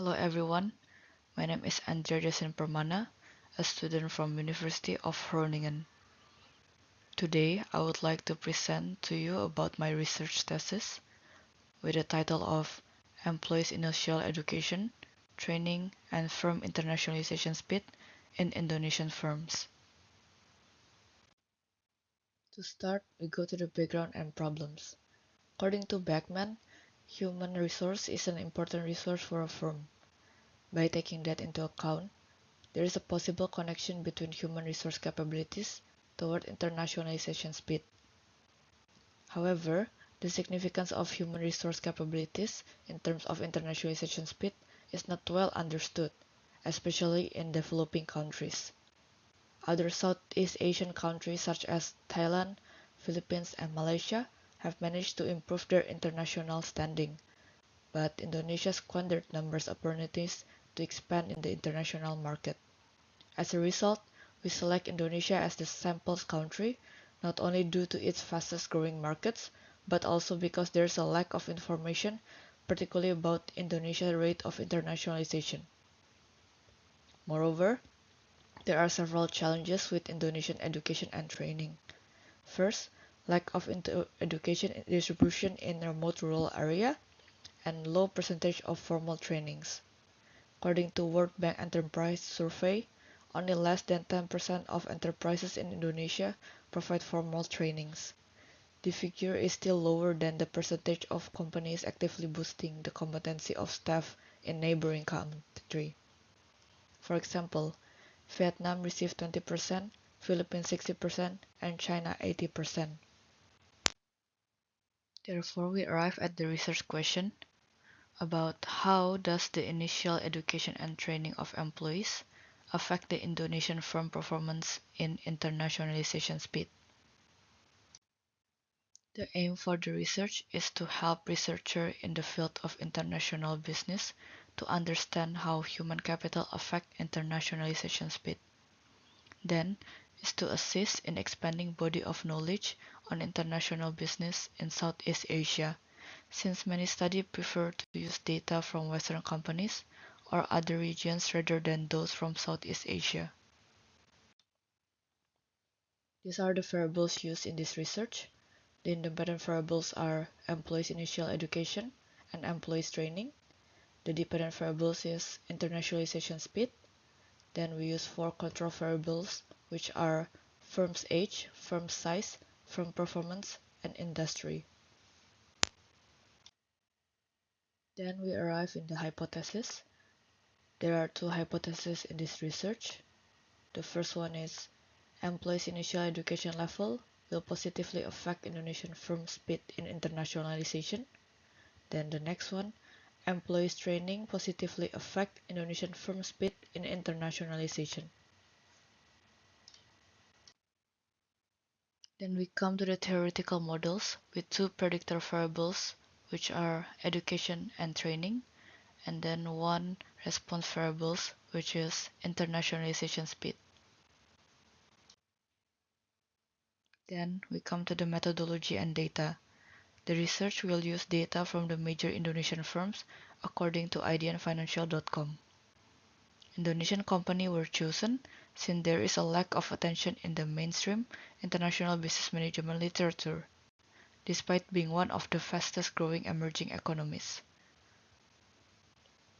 Hello everyone, my name is Andrea Permana, a student from University of Groningen. Today I would like to present to you about my research thesis with the title of Employees Initial Education, Training and Firm Internationalization Speed in Indonesian Firms. To start, we go to the background and problems. According to Beckman, human resource is an important resource for a firm. By taking that into account, there is a possible connection between human resource capabilities toward internationalization speed. However, the significance of human resource capabilities in terms of internationalization speed is not well understood, especially in developing countries. Other Southeast Asian countries such as Thailand, Philippines, and Malaysia have managed to improve their international standing, but Indonesia squandered numerous opportunities to expand in the international market. As a result, we select Indonesia as the sample country, not only due to its fastest growing markets, but also because there is a lack of information, particularly about Indonesia's rate of internationalization. Moreover, there are several challenges with Indonesian education and training. First, lack of education distribution in remote rural area and low percentage of formal trainings. According to World Bank Enterprise Survey, only less than 10% of enterprises in Indonesia provide formal trainings. The figure is still lower than the percentage of companies actively boosting the competency of staff in neighboring countries. For example, Vietnam received 20%, Philippines 60%, and China 80%. Therefore, we arrive at the research question about how does the initial education and training of employees affect the Indonesian firm performance in internationalization speed. The aim for the research is to help researchers in the field of international business to understand how human capital affect internationalization speed. Then is to assist in expanding body of knowledge on international business in Southeast Asia, since many studies prefer to use data from Western companies or other regions rather than those from Southeast Asia. These are the variables used in this research. The independent variables are employees' initial education and employees' training. The dependent variables is internationalization speed. Then we use four control variables, which are firm's age, firm size, firm performance, and industry. Then we arrive in the hypothesis. There are two hypotheses in this research. The first one is employees' initial education level will positively affect Indonesian firm speed in internationalization. Then the next one, employees' training positively affect Indonesian firm speed in internationalization. Then we come to the theoretical models with two predictor variables, which are education and training, and then one response variables, which is internationalization speed. Then we come to the methodology and data. The research will use data from the major Indonesian firms according to idnfinancial.com. Indonesian companies were chosen since there is a lack of attention in the mainstream international business management literature, despite being one of the fastest growing emerging economies.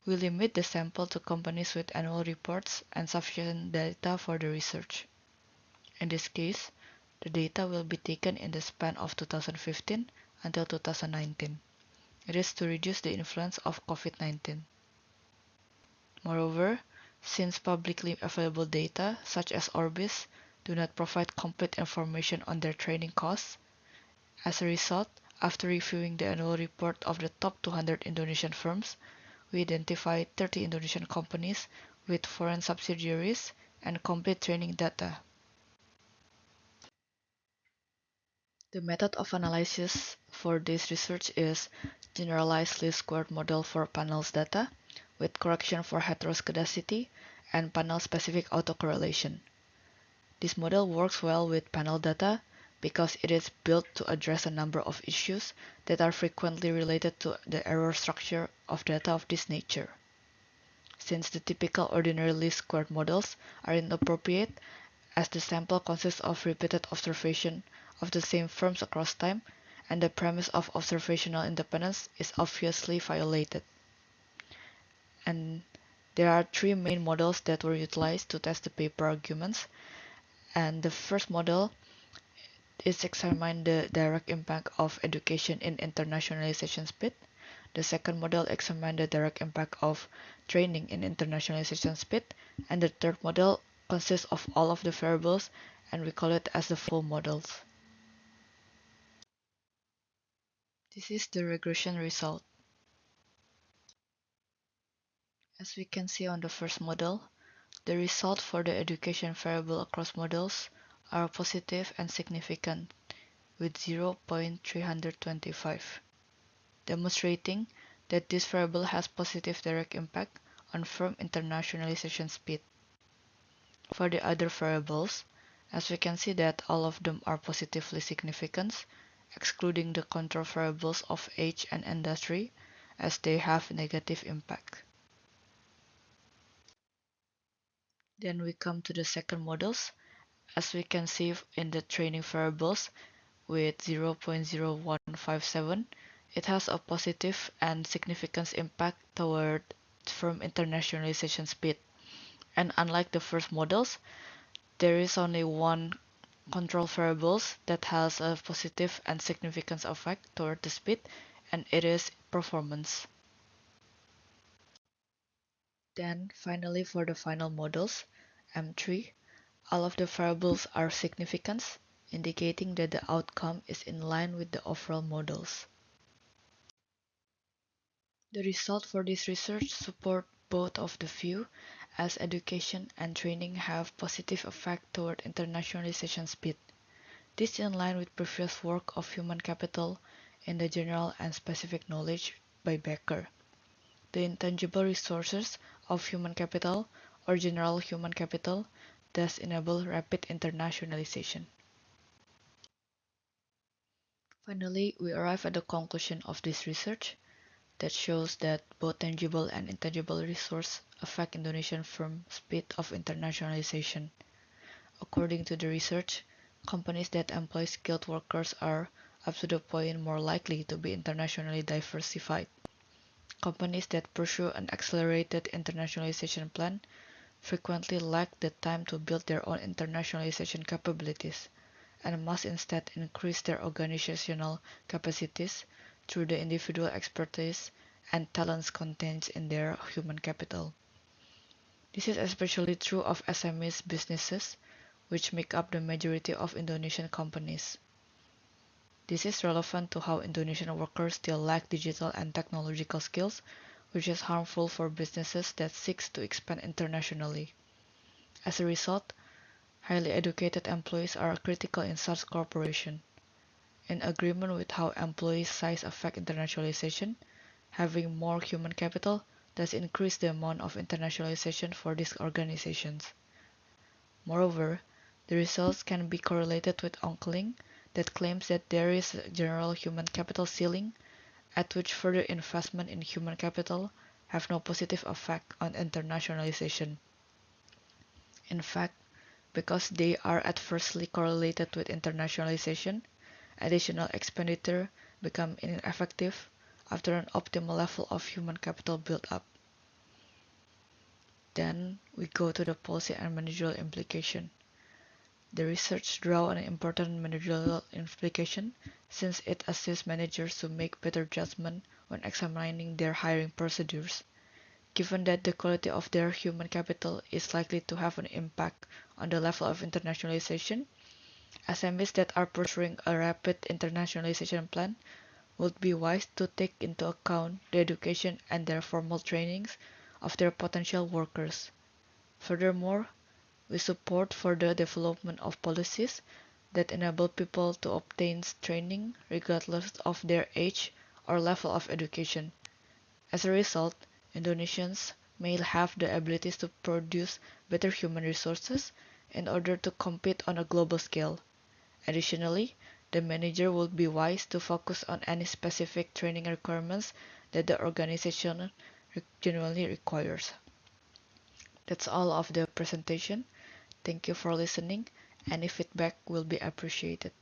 We limit the sample to companies with annual reports and sufficient data for the research. In this case, the data will be taken in the span of 2015 until 2019. It is to reduce the influence of COVID-19. Moreover, since publicly available data, such as Orbis, do not provide complete information on their training costs, as a result, after reviewing the annual report of the top 200 Indonesian firms, we identified 30 Indonesian companies with foreign subsidiaries and complete training data. The method of analysis for this research is generalized least squared model for panels data with correction for heteroscedasticity and panel-specific autocorrelation. This model works well with panel data because it is built to address a number of issues that are frequently related to the error structure of data of this nature. since the typical ordinary least squared models are inappropriate as the sample consists of repeated observation of the same firms across time, and the premise of observational independence is obviously violated. And there are three main models that were utilized to test the paper arguments. And the first model is examine the direct impact of education in internationalization speed. The second model examine the direct impact of training in internationalization speed. And the third model consists of all of the variables, and we call it as the full models. This is the regression result. As we can see on the first model, the result for the education variable across models are positive and significant with 0.325, demonstrating that this variable has positive direct impact on firm internationalization speed. For the other variables, as we can see that all of them are positively significant, excluding the control variables of age and industry, as they have negative impact. Then we come to the second models. As we can see in the training variables with 0.0157, it has a positive and significant impact toward firm internationalization speed. And unlike the first models, there is only one control variables that has a positive and significant effect toward the speed, and it is performance. Then finally for the final models, M3, all of the variables are significant, indicating that the outcome is in line with the overall models. The result for this research support both of the view as education and training have positive effect toward internationalization speed. This is in line with previous work of human capital in the general and specific knowledge by Becker. The intangible resources of human capital or general human capital thus enable rapid internationalization. Finally, we arrive at the conclusion of this research that shows that both tangible and intangible resources affect Indonesian firm speed of internationalization. According to the research, companies that employ skilled workers are, up to the point, more likely to be internationally diversified. Companies that pursue an accelerated internationalization plan frequently lack the time to build their own internationalization capabilities and must instead increase their organizational capacities through the individual expertise and talents contained in their human capital. This is especially true of SMEs businesses, which make up the majority of Indonesian companies. This is relevant to how Indonesian workers still lack digital and technological skills, which is harmful for businesses that seek to expand internationally. As a result, highly educated employees are critical in such cooperation. In agreement with how employee size affects internationalization, having more human capital does increase the amount of internationalization for these organizations. Moreover, the results can be correlated with Onkling that claims that there is a general human capital ceiling at which further investment in human capital have no positive effect on internationalization. In fact, because they are adversely correlated with internationalization, additional expenditure become ineffective after an optimal level of human capital built up. Then we go to the policy and managerial implication. The research draws an important managerial implication since it assists managers to make better judgment when examining their hiring procedures. Given that the quality of their human capital is likely to have an impact on the level of internationalization, SMEs that are pursuing a rapid internationalization plan would be wise to take into account the education and their formal trainings of their potential workers. Furthermore, we support further development of policies that enable people to obtain training regardless of their age or level of education. As a result, Indonesians may have the abilities to produce better human resources in order to compete on a global scale. Additionally, the manager would be wise to focus on any specific training requirements that the organization genuinely requires. That's all of the presentation. Thank you for listening. Any feedback will be appreciated.